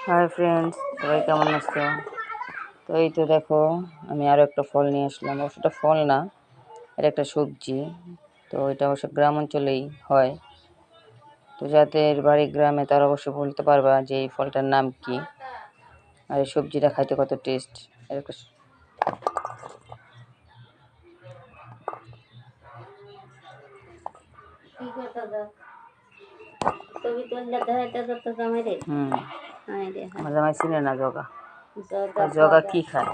Hi friends, সবাই কেমন আছো? তো এই তো দেখো, আমি আরও একটা ফল নিয়ে আসলাম। অবশ্যটা ফল না, এটা একটা সবজি। তো এটা অবশ্য গ্রাম অঞ্চলেই হয়। তো যাদের বাড়ি গ্রামে তারা অবশ্য বলতে পারবা যে এই ফলটার নাম কি, আর এই সবজিটা খাইতে কত টেস্ট। একটা আমার জামাই চিনে না জগা। জগা কি খায়?